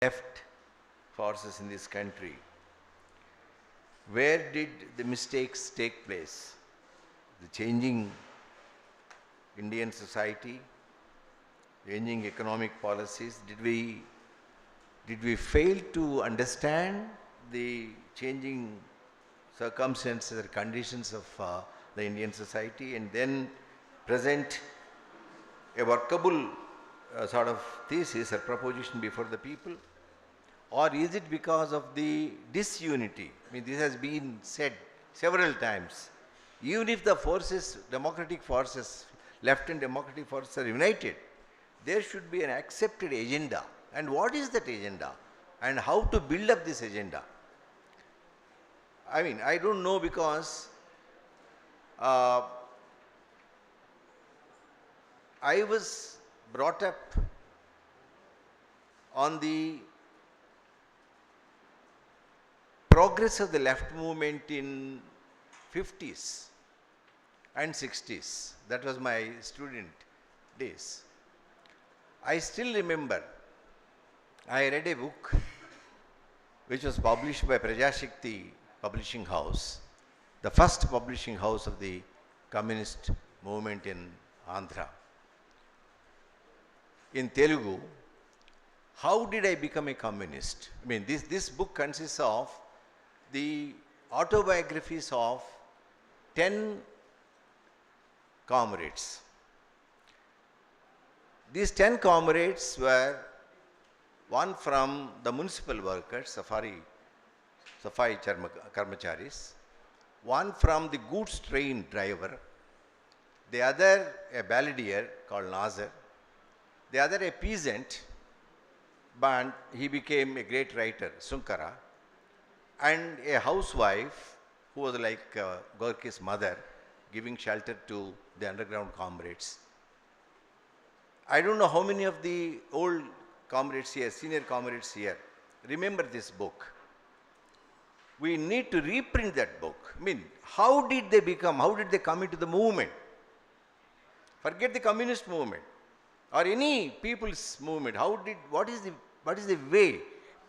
left forces in this country. Where did the mistakes take place? The changing Indian society, changing economic policies. Did we fail to understand the changing circumstances or conditions of the Indian society and then present a workable sort of thesis or proposition before the people? Or is it because of the disunity? I mean, this has been said several times. Even if the forces, democratic forces, left and democratic forces are united, there should be an accepted agenda. And what is that agenda? And how to build up this agenda? I mean, I don't know, because I was brought up on the progress of the left movement in 50s and 60s. That was my student days. I still remember I read a book which was published by Prajashakti Publishing House, the first publishing house of the communist movement in Andhra. In Telugu, how did I become a communist? I mean, this book consists of the autobiographies of 10 comrades. These 10 comrades were one from the municipal workers, Safai Karmacharis, one from the goods train driver, the other a balladeer called Nazar, the other a peasant, but he became a great writer, Sunkara, and a housewife who was like Gorky's mother, giving shelter to the underground comrades. I don't know how many of the old comrades here, senior comrades here, remember this book. We need to reprint that book. I mean, how did they come into the movement? Forget the communist movement or any people's movement. What is the way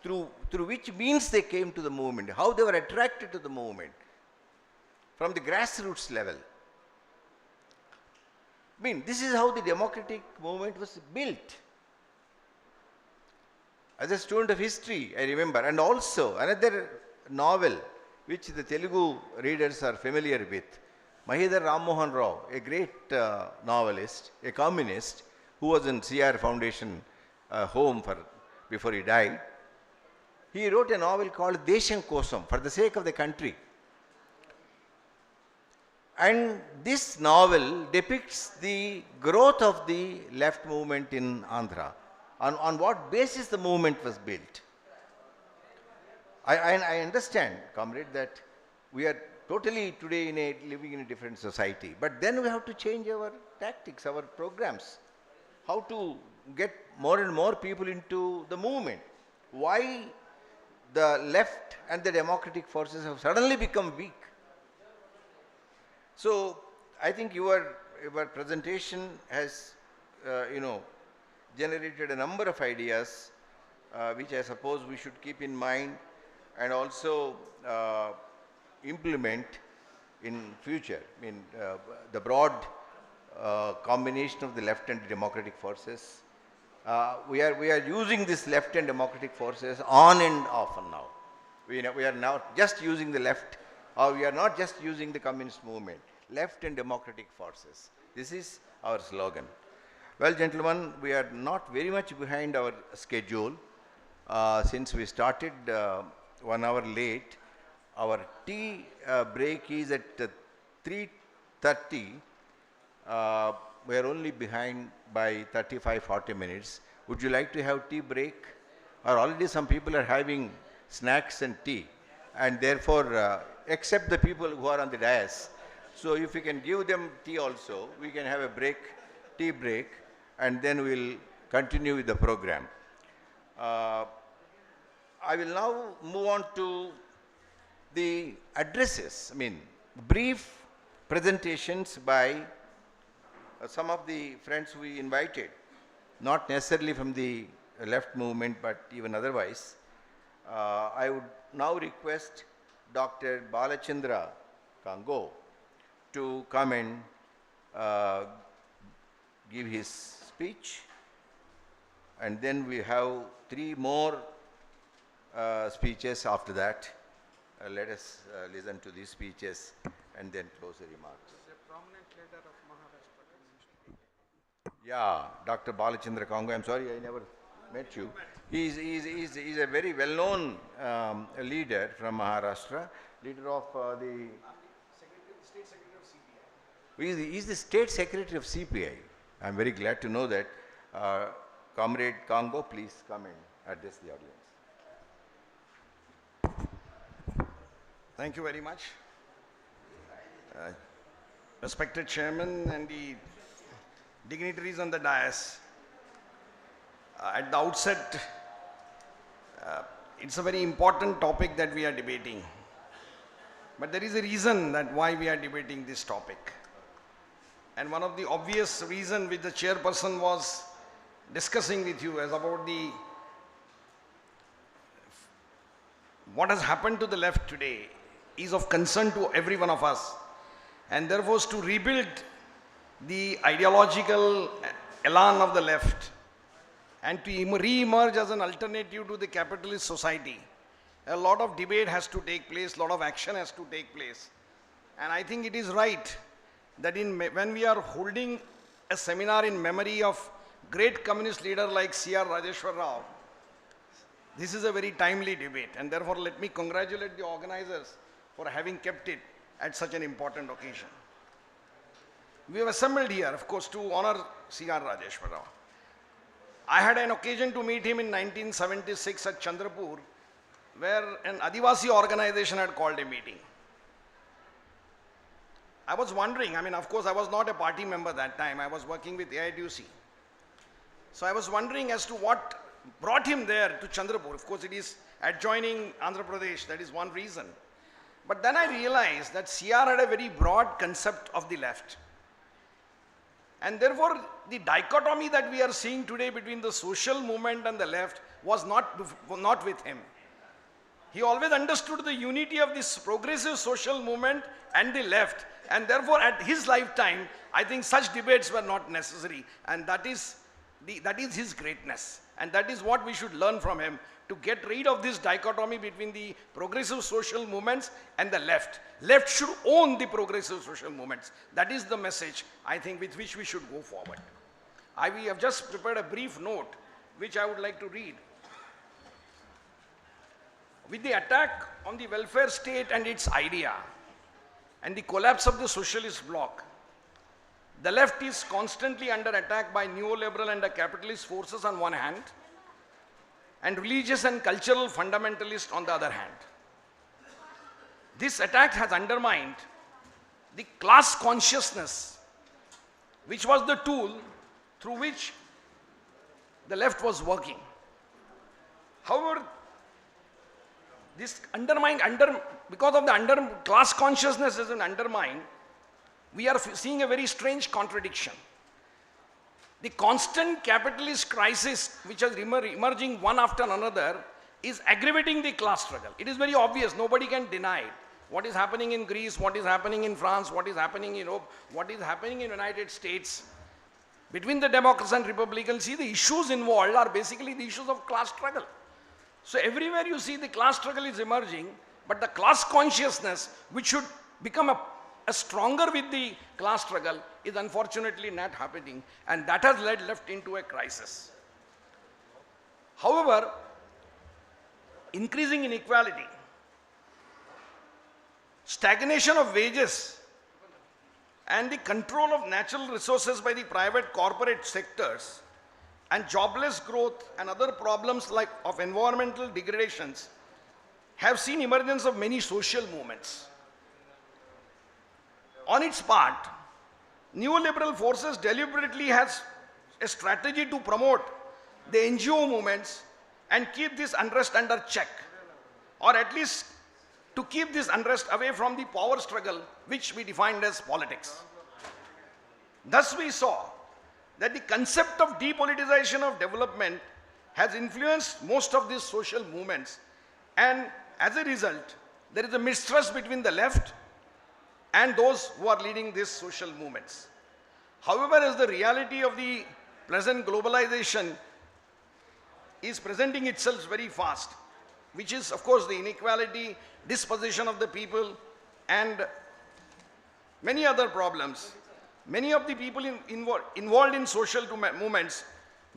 through which means they came to the movement, how they were attracted to the movement from the grassroots level? I mean, this is how the democratic movement was built. As a student of history, I remember, and also another novel which the Telugu readers are familiar with, Mahidhar Rammohan Rao, a great novelist, a communist who was in CR Foundation home before he died. He wrote a novel called Desham Kosam, for the sake of the country. And this novel depicts the growth of the left movement in Andhra, on what basis the movement was built. I understand, comrade, that we are totally today living in a different society, but then we have to change our tactics, our programs, how to get more and more people into the movement. Why the left and the democratic forces have suddenly become weak? So I think your presentation has, generated a number of ideas which I suppose we should keep in mind and also implement in future. I mean, the broad combination of the left and democratic forces. We are using this left and democratic forces on and off now. We are now just using the left, or we are not just using the communist movement. Left and democratic forces. This is our slogan. Well, gentlemen, we are not very much behind our schedule. Since we started 1 hour late, our tea break is at 3:30. We are only behind by 35-40 minutes. Would you like to have tea break? Or already some people are having snacks and tea, and therefore, except the people who are on the dais. So if we can give them tea also, we can have a break, tea break, and then we'll continue with the program. I will now move on to the addresses. I mean, brief presentations by some of the friends we invited, not necessarily from the left movement, but even otherwise. I would now request Dr. Balachandra Kango to come and give his speech, and then we have 3 more speeches after that. Let us listen to these speeches and then close the remarks. He's a prominent leader of Maharashtra. Yeah, Dr. Balachandra Kango, I'm sorry I never met you. He's a very well-known leader from Maharashtra, leader of the... State Secretary of CPI. He's the State Secretary of CPI. I'm very glad to know that. Comrade Kango, please come and address the audience. Thank you very much. Respected Chairman and the dignitaries on the dais, at the outset, it's a very important topic that we are debating. But there is a reason that why we are debating this topic. And one of the obvious reasons which the chairperson was discussing with you is about what has happened to the left today is of concern to every one of us. And therefore, to rebuild the ideological elan of the left and to re-emerge as an alternative to the capitalist society, a lot of debate has to take place, a lot of action has to take place. And I think it is right that when we are holding a seminar in memory of great communist leader like C.R. Rajeshwar Rao, this is a very timely debate, and therefore let me congratulate the organizers for having kept it at such an important occasion. We have assembled here, of course, to honor C.R. Rajeshwar Rao. I had an occasion to meet him in 1976 at Chandrapur, where an Adivasi organization had called a meeting. I was wondering, of course, I was not a party member that time. I was working with AITUC. So I was wondering as to what brought him there to Chandrapur. Of course, it is adjoining Andhra Pradesh. That is one reason. But then I realized that CR had a very broad concept of the left. And therefore, the dichotomy that we are seeing today between the social movement and the left was not with him. He always understood the unity of this progressive social movement and the left. And therefore, at his lifetime, I think such debates were not necessary. And that is his greatness. And that is what we should learn from him, to get rid of this dichotomy between the progressive social movements and the left. Left should own the progressive social movements. That is the message, I think, with which we should go forward. We have just prepared a brief note, which I would like to read. With the attack on the welfare state and its idea, and the collapse of the socialist bloc, the left is constantly under attack by neoliberal and the capitalist forces on one hand, and religious and cultural fundamentalists on the other hand. This attack has undermined the class consciousness, which was the tool through which the left was working. However, this because of the class consciousness is undermined, we are seeing a very strange contradiction. The constant capitalist crisis which is emerging one after another is aggravating the class struggle. It is very obvious, nobody can deny it. What is happening in Greece, what is happening in France, what is happening in Europe, what is happening in the United States. Between the Democrats and Republicans, see, the issues involved are basically the issues of class struggle. So everywhere you see the class struggle is emerging, but the class consciousness, which should become a stronger with the class struggle, is unfortunately not happening, and that has led left into a crisis. However, increasing inequality, stagnation of wages, and the control of natural resources by the private corporate sectors, and jobless growth and other problems like of environmental degradations have seen emergence of many social movements. On its part, neoliberal forces deliberately has a strategy to promote the NGO movements and keep this unrest under check, or at least to keep this unrest away from the power struggle which we defined as politics. Thus we saw that the concept of depoliticization of development has influenced most of these social movements, and as a result, there is a mistrust between the left and those who are leading these social movements. However, as the reality of the present globalization is presenting itself very fast, which is of course the inequality, dispossession of the people, and many other problems. Many of the people involved in social movements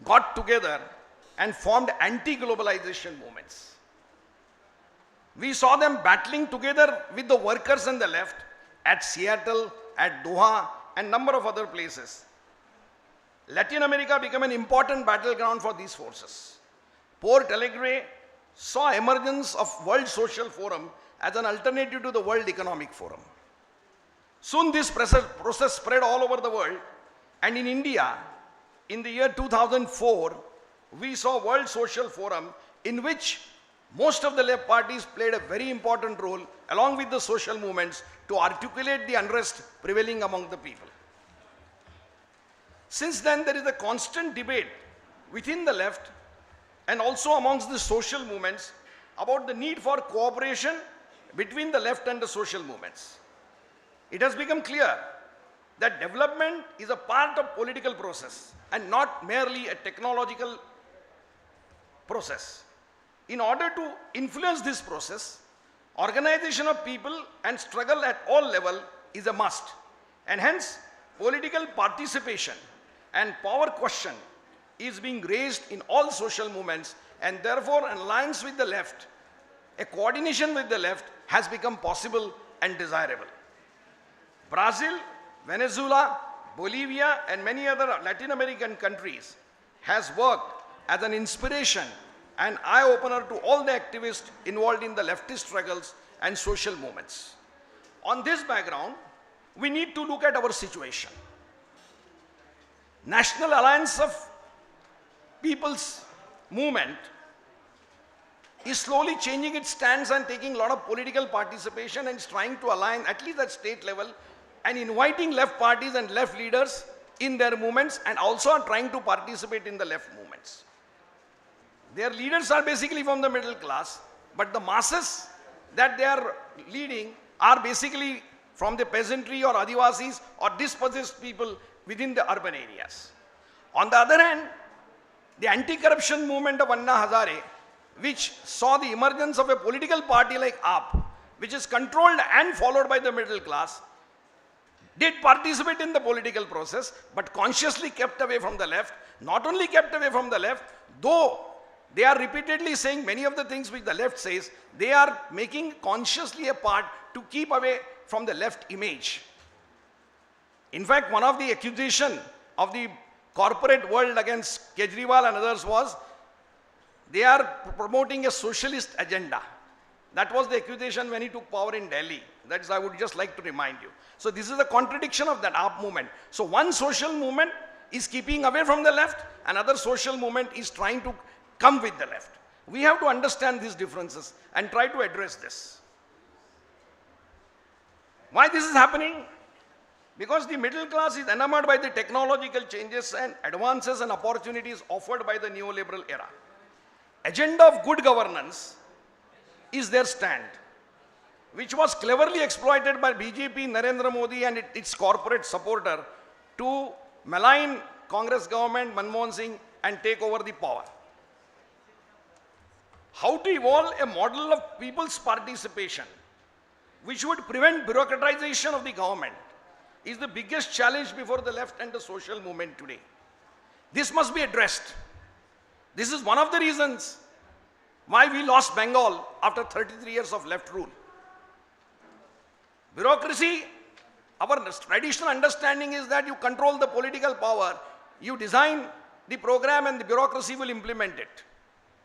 got together and formed anti-globalization movements. We saw them battling together with the workers and the left at Seattle, at Doha, and number of other places. Latin America became an important battleground for these forces. Port Alegre saw emergence of World Social Forum as an alternative to the World Economic Forum. Soon this process spread all over the world, and in India, in the year 2004, we saw World Social Forum, in which most of the left parties played a very important role along with the social movements to articulate the unrest prevailing among the people. Since then, there is a constant debate within the left and also amongst the social movements about the need for cooperation between the left and the social movements. It has become clear that development is a part of political process and not merely a technological process. In order to influence this process, organization of people and struggle at all levels is a must, and hence political participation and power question is being raised in all social movements, and therefore an alliance with the left, a coordination with the left has become possible and desirable. Brazil, Venezuela, Bolivia, and many other Latin American countries has worked as an inspiration and eye-opener to all the activists involved in the leftist struggles and social movements. On this background, we need to look at our situation. National Alliance of People's Movement is slowly changing its stance and taking a lot of political participation and is trying to align, at least at state level, and inviting left parties and left leaders in their movements, and also are trying to participate in the left movements. Their leaders are basically from the middle class, but the masses that they are leading are basically from the peasantry or Adivasis or dispossessed people within the urban areas. On the other hand, the anti-corruption movement of Anna Hazare, which saw the emergence of a political party like AAP, which is controlled and followed by the middle class, did participate in the political process, but consciously kept away from the left. Not only kept away from the left, though they are repeatedly saying many of the things which the left says, they are making consciously a part to keep away from the left image. In fact, one of the accusations of the corporate world against Kejriwal and others was they are promoting a socialist agenda. That was the accusation when he took power in Delhi. That is, I would just like to remind you. So this is a contradiction of that AAP movement. So one social movement is keeping away from the left, another social movement is trying to come with the left. We have to understand these differences and try to address this. Why this is happening? Because the middle class is enamored by the technological changes and advances and opportunities offered by the neoliberal era. Agenda of good governance is their stand, which was cleverly exploited by BJP, Narendra Modi and its corporate supporter to malign Congress government, Manmohan Singh, and take over the power. How to evolve a model of people's participation which would prevent bureaucratization of the government is the biggest challenge before the left and the social movement today. This must be addressed. This is one of the reasons why we lost Bengal after 33 years of left rule. Bureaucracy, our traditional understanding is that you control the political power, you design the program and the bureaucracy will implement it.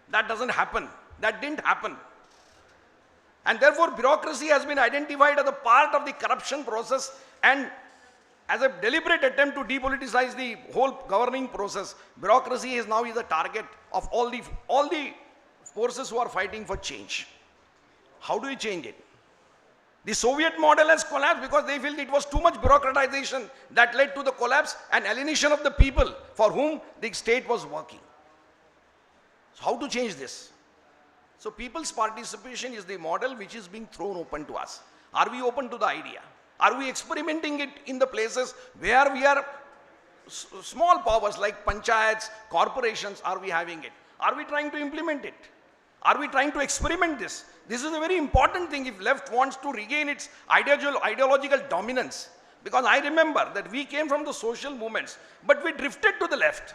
That doesn't happen. That didn't happen. And therefore, bureaucracy has been identified as a part of the corruption process and as a deliberate attempt to depoliticize the whole governing process. Bureaucracy is now the target of all the forces who are fighting for change. How do we change it? The Soviet model has collapsed because they felt it was too much bureaucratization that led to the collapse and alienation of the people for whom the state was working. So how to change this? So people's participation is the model which is being thrown open to us. Are we open to the idea? Are we experimenting it in the places where we are small powers like panchayats, corporations, are we having it? Are we trying to implement it? Are we trying to experiment this? This is a very important thing if left wants to regain its ideological dominance. Because I remember that we came from the social movements, but we drifted to the left.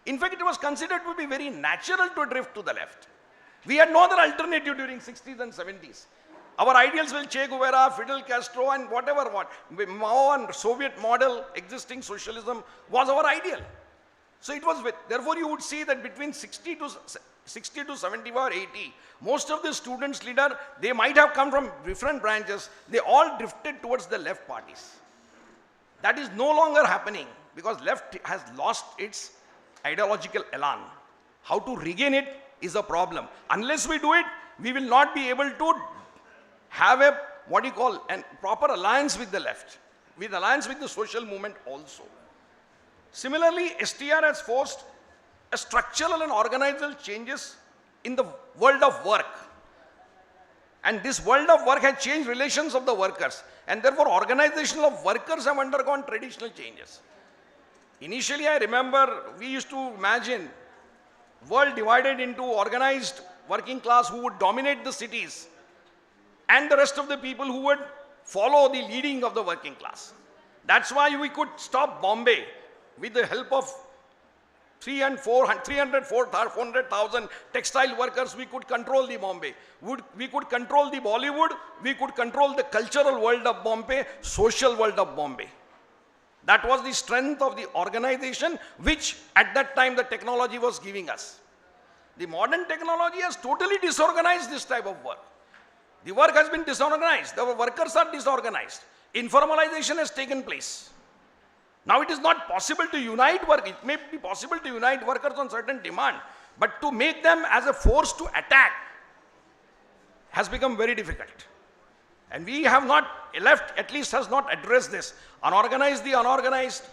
In fact, it was considered to be very natural to drift to the left. We had no other alternative during 60s and 70s. Our ideals will Che Guevara, Fidel Castro and whatever what. Mao and Soviet model existing socialism was our ideal. So it was, therefore you would see that between 60 to 75 or 80, most of the students leader, they might have come from different branches, they all drifted towards the left parties. That is no longer happening because left has lost its ideological elan. How to regain it is a problem. Unless we do it, we will not be able to have a, what you call, a proper alliance with the left, with alliance with the social movement also. Similarly, STR has forced a structural and organizational changes in the world of work. And this world of work has changed relations of the workers. And therefore, organization of workers have undergone traditional changes. Initially, I remember we used to imagine world divided into organized working class who would dominate the cities and the rest of the people who would follow the leading of the working class. That's why we could stop Bombay with the help of 400,000 textile workers. We could control the Bombay. We could control the Bollywood. We could control the cultural world of Bombay, social world of Bombay. That was the strength of the organization which at that time the technology was giving us. The modern technology has totally disorganized this type of work. The work has been disorganized. The workers are disorganized. Informalization has taken place. Now it is not possible to unite work. It may be possible to unite workers on certain demand, but to make them as a force to attack has become very difficult. And we have not, left at least has not addressed this. Unorganize the unorganized.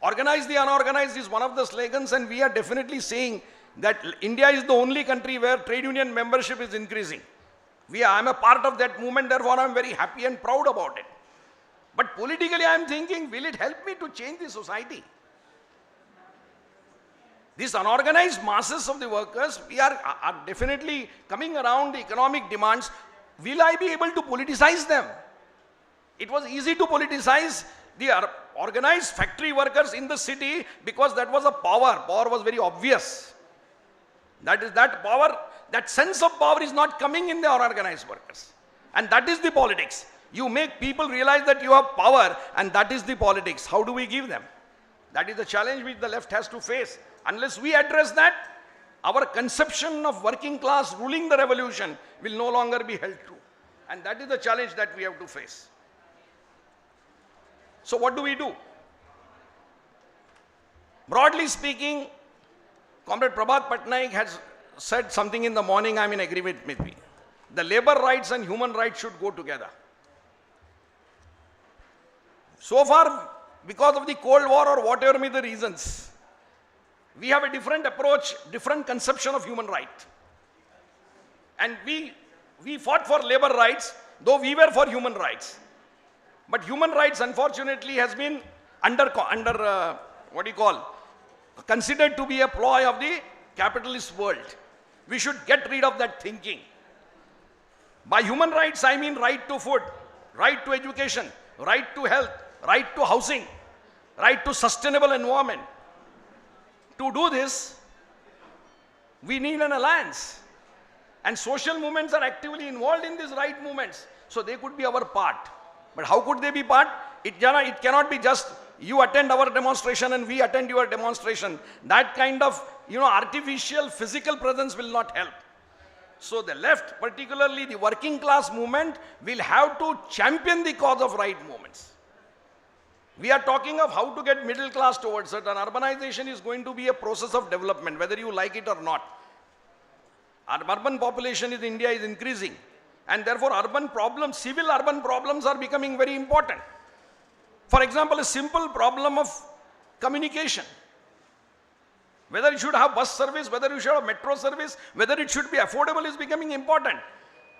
Organize the unorganized is one of the slogans, and we are definitely saying that India is the only country where trade union membership is increasing. I am a part of that movement, therefore I am very happy and proud about it. But politically I am thinking, will it help me to change the society? These unorganized masses of the workers, we are definitely coming around the economic demands. Will I be able to politicize them? It was easy to politicize the organized factory workers in the city because that was a power. Power was very obvious. That power, that sense of power is not coming in the unorganized workers. And that is the politics. You make people realize that you have power, and that is the politics. How do we give them? That is the challenge which the left has to face. Unless we address that, our conception of working class ruling the revolution will no longer be held true. And that is the challenge that we have to face. So what do we do? Broadly speaking, Comrade Prabhat Patnaik has said something in the morning. I'm in agreement with me. The labor rights and human rights should go together. So far, because of the Cold War or whatever may the reasons, we have a different approach, different conception of human right. And we fought for labor rights, though we were for human rights. But human rights, unfortunately, has been considered to be a ploy of the capitalist world. We should get rid of that thinking. By human rights, I mean right to food, right to education, right to health, right to housing, right to sustainable environment. To do this, we need an alliance. And social movements are actively involved in these right movements. So they could be our part. But how could they be part? It cannot be just you attend our demonstration and we attend your demonstration. That kind of artificial physical presence will not help. So the left, particularly the working class movement, will have to champion the cause of right movements. We are talking of how to get middle class towards it, and urbanization is going to be a process of development, whether you like it or not. Our urban population in India is increasing, and therefore urban problems, civil urban problems are becoming very important. For example, a simple problem of communication. Whether it should have bus service, whether you should have metro service, whether it should be affordable is becoming important.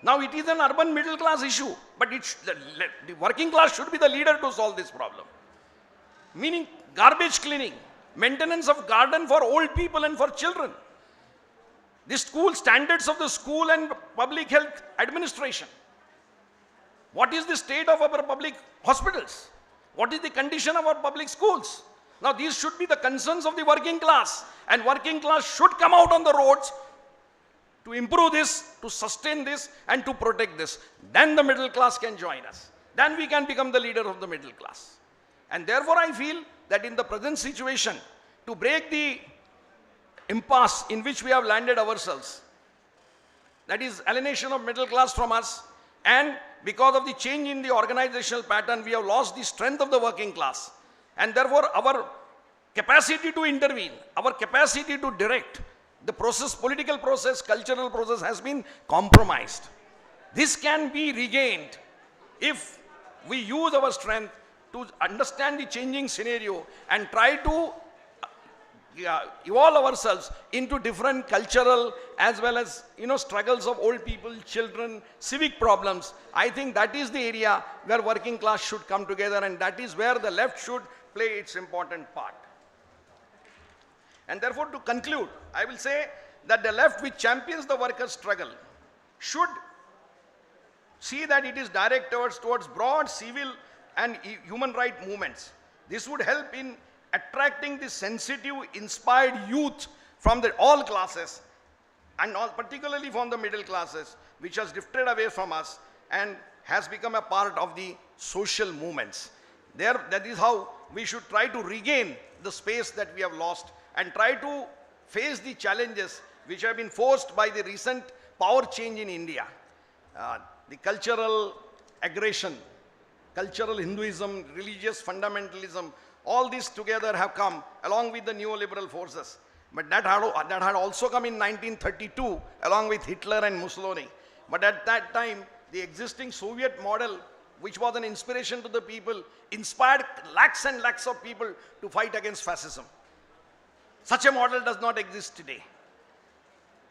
Now it is an urban middle class issue, but the working class should be the leader to solve this problem. Meaning garbage cleaning, maintenance of garden for old people and for children. The school standards of the school and public health administration. What is the state of our public hospitals? What is the condition of our public schools? Now these should be the concerns of the working class, and working class should come out on the roads to improve this, to sustain this, and to protect this. Then the middle class can join us. Then we can become the leader of the middle class. And therefore I feel that in the present situation, to break the impasse in which we have landed ourselves, that is alienation of middle class from us, and because of the change in the organizational pattern, we have lost the strength of the working class. And therefore our capacity to intervene, our capacity to direct the process, political process, cultural process has been compromised. This can be regained if we use our strength to understand the changing scenario and try to evolve ourselves into different cultural as well as struggles of old people, children, civic problems. I think that is the area where working class should come together, and that is where the left should play its important part. And therefore, to conclude, I will say that the left, which champions the workers' struggle, should see that it is directed towards broad civil and human rights movements. This would help in attracting the sensitive, inspired youth from all classes, and particularly from the middle classes, which has drifted away from us and has become a part of the social movements. That is how we should try to regain the space that we have lost and try to face the challenges which have been forced by the recent power change in India. The cultural aggression, cultural Hinduism, religious fundamentalism, all these together have come along with the neoliberal forces. But that had also come in 1932 along with Hitler and Mussolini. But at that time, the existing Soviet model, which was an inspiration to the people, inspired lakhs and lakhs of people to fight against fascism. Such a model does not exist today.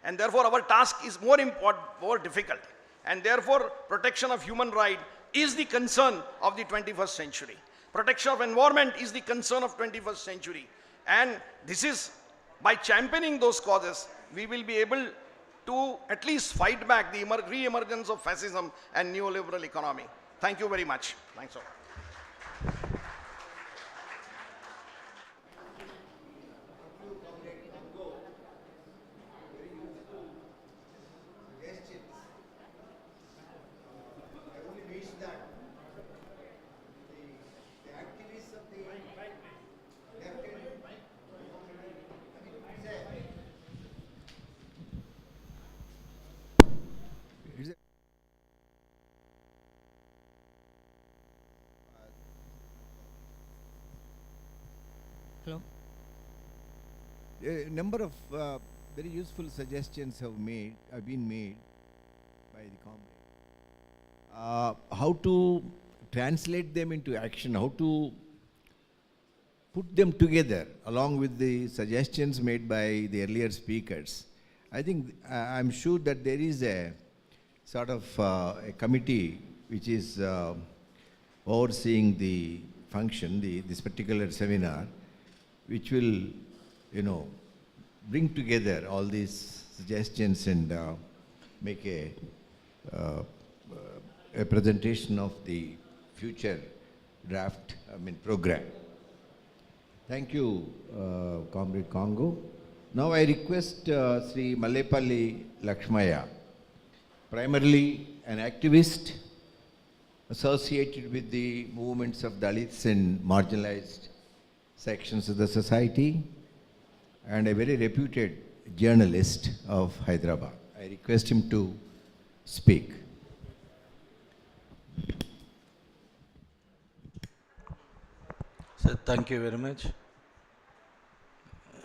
And therefore, our task is more important, more difficult. And therefore, protection of human rights is the concern of the 21st century. Protection of environment is the concern of 21st century. And this is, by championing those causes, we will be able to at least fight back the re-emergence of fascism and neoliberal economy. Thank you very much. Thanks all. Hello. A number of very useful suggestions have been made by the comrade. How to translate them into action, how to put them together along with the suggestions made by the earlier speakers. I think I'm sure that there is a sort of a committee which is overseeing the function, this particular seminar, which will, bring together all these suggestions and make a presentation of the future draft, program. Thank you, Comrade Congo. Now I request Sri Mallepalli Lakshmaya, primarily an activist associated with the movements of Dalits and marginalized sections of the society, and a very reputed journalist of Hyderabad. I request him to speak. So thank you very much.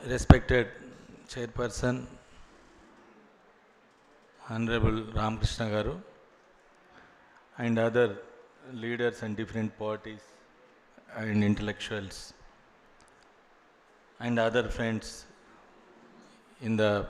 Respected Chairperson, Honorable Ramakrishna Garu, and other leaders and different parties and intellectuals, and other friends in the